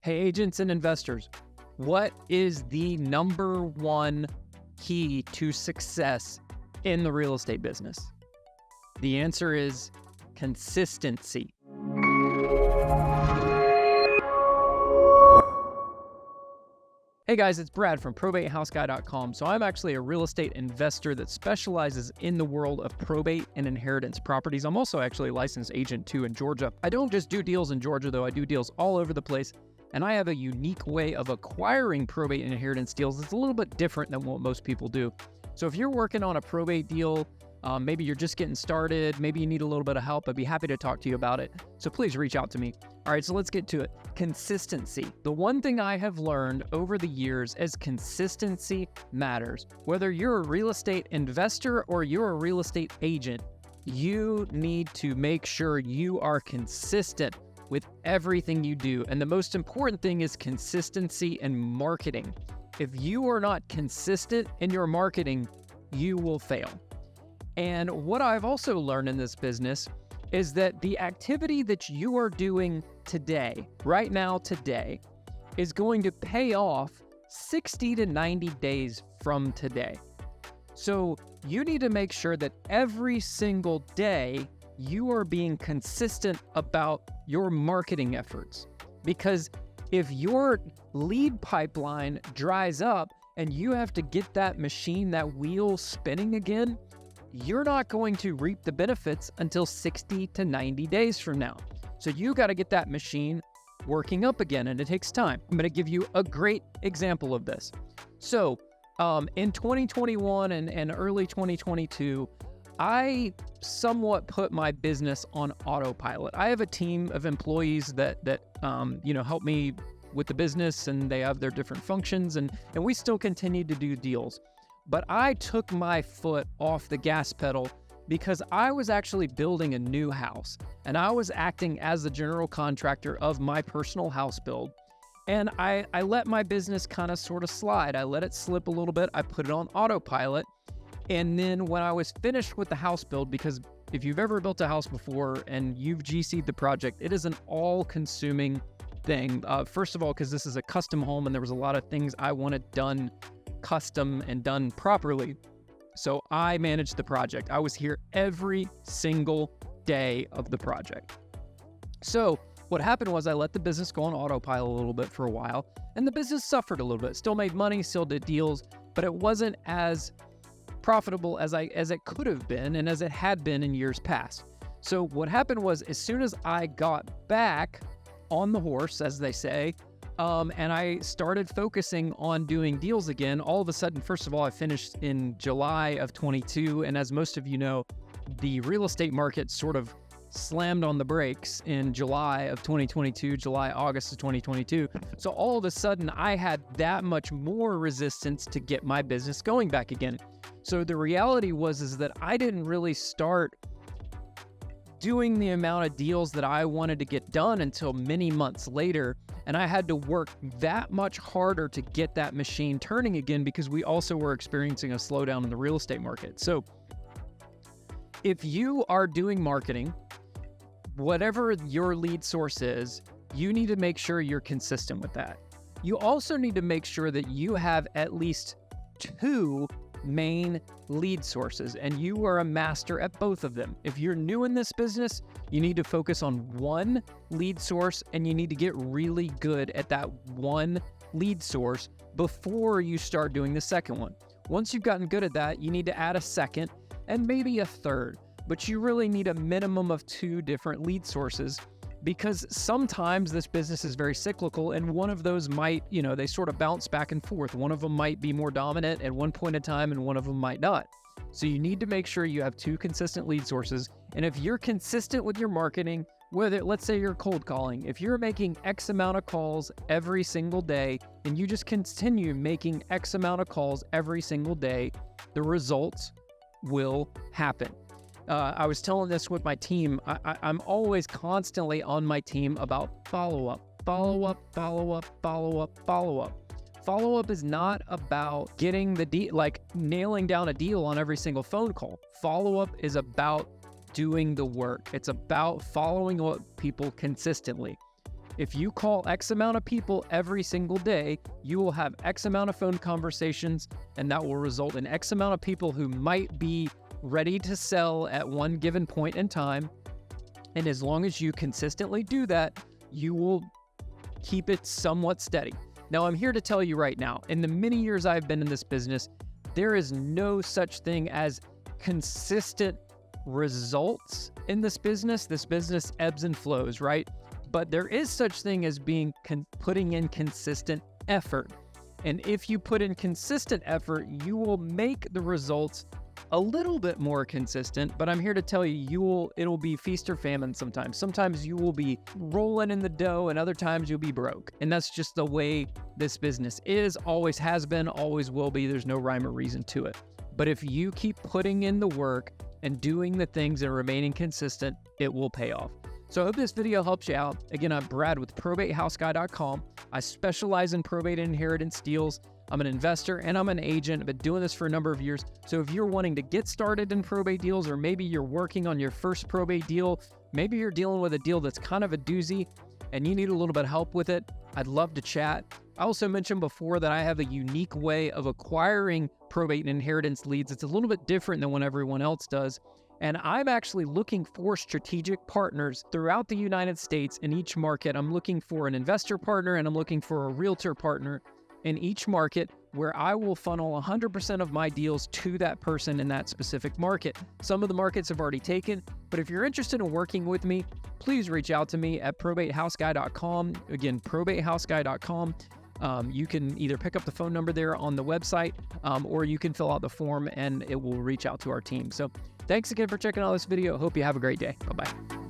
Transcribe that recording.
Hey, agents and investors, what is the number one key to success in the real estate business? The answer is consistency. Hey guys, it's Brad from probatehouseguy.com. So I'm actually a real estate investor that specializes in the world of probate and inheritance properties. I'm also actually a licensed agent too in Georgia. I don't just do deals in Georgia though, I do deals all over the place. And I have a unique way of acquiring probate and inheritance deals. It's a little bit different than what most people do. So if you're working on a probate deal, maybe you're just getting started, maybe you need a little bit of help, I'd be happy to talk to you about it. So please reach out to me. All right, so let's get to it. Consistency. The one thing I have learned over the years is consistency matters. Whether you're a real estate investor or you're a real estate agent, you need to make sure you are consistent with everything you do. And the most important thing is consistency in marketing. If you are not consistent in your marketing, you will fail. And what I've also learned in this business is that the activity that you are doing today, right now, today, is going to pay off 60 to 90 days from today. So you need to make sure that every single day you are being consistent about your marketing efforts. Because if your lead pipeline dries up and you have to get that machine, that wheel spinning again, you're not going to reap the benefits until 60 to 90 days from now. So you got to get that machine working up again, and it takes time. I'm going to give you a great example of this. So in 2021 and early 2022, I somewhat put my business on autopilot. I have a team of employees that help me with the business, and they have their different functions, and we still continue to do deals. But I took my foot off the gas pedal because I was actually building a new house, and I was acting as the general contractor of my personal house build. And I let my business kind of sort of slide. I let it slip a little bit. I put it on autopilot. And then when I was finished with the house build, because if you've ever built a house before and you've GC'd the project, it is an all-consuming thing. First of all, because this is a custom home and there was a lot of things I wanted done custom and done properly. So I managed the project. I was here every single day of the project. So what happened was I let the business go on autopilot a little bit for a while, and the business suffered a little bit. Still made money, still did deals, but it wasn't as profitable as it could have been and as it had been in years past. So what happened was, as soon as I got back on the horse, as they say, and I started focusing on doing deals again, all of a sudden, first of all, I finished in July of 22. And as most of you know, the real estate market sort of slammed on the brakes in July of 2022, August of 2022. So all of a sudden, I had that much more resistance to get my business going back again. So the reality was that I didn't really start doing the amount of deals that I wanted to get done until many months later. And I had to work that much harder to get that machine turning again, because we also were experiencing a slowdown in the real estate market. So if you are doing marketing, whatever your lead source is, you need to make sure you're consistent with that. You also need to make sure that you have at least 2 main lead sources, and you are a master at both of them. If you're new in this business, you need to focus on one lead source, and you need to get really good at that one lead source before you start doing the second one. Once you've gotten good at that, you need to add a second and maybe a third, but you really need a minimum of 2 different lead sources, because sometimes this business is very cyclical, and one of those might, they sort of bounce back and forth. One of them might be more dominant at one point in time, and one of them might not. So you need to make sure you have 2 consistent lead sources. And if you're consistent with your marketing, whether, let's say you're cold calling, if you're making X amount of calls every single day, and you just continue making X amount of calls every single day, the results will happen. I was telling this with my team. I'm always constantly on my team about follow-up. Follow-up is not about getting the deal, like nailing down a deal on every single phone call. Follow-up is about doing the work. It's about following up people consistently. If you call X amount of people every single day, you will have X amount of phone conversations, and that will result in X amount of people who might be ready to sell at one given point in time. And as long as you consistently do that, you will keep it somewhat steady. Now, I'm here to tell you right now, in the many years I've been in this business, there is no such thing as consistent results in this business. This business ebbs and flows, right? But there is such thing as putting in consistent effort. And if you put in consistent effort, you will make the results a little bit more consistent. But I'm here to tell you, it'll be feast or famine sometimes. Sometimes you will be rolling in the dough, and other times you'll be broke. And that's just the way this business is, always has been, always will be. There's no rhyme or reason to it. But if you keep putting in the work and doing the things and remaining consistent, it will pay off. So I hope this video helps you out. Again, I'm Brad with probatehouseguy.com. I specialize in probate and inheritance deals. I'm an investor and I'm an agent. I've been doing this for a number of years. So if you're wanting to get started in probate deals, or maybe you're working on your first probate deal, maybe you're dealing with a deal that's kind of a doozy and you need a little bit of help with it, I'd love to chat. I also mentioned before that I have a unique way of acquiring probate and inheritance leads. It's a little bit different than what everyone else does. And I'm actually looking for strategic partners throughout the United States in each market. I'm looking for an investor partner and I'm looking for a realtor partner in each market, where I will funnel 100% of my deals to that person in that specific market. Some of the markets have already taken, but if you're interested in working with me, please reach out to me at probatehouseguy.com. Again, probatehouseguy.com. You can either pick up the phone number there on the website, or you can fill out the form and it will reach out to our team. So thanks again for checking out this video. Hope you have a great day. Bye-bye.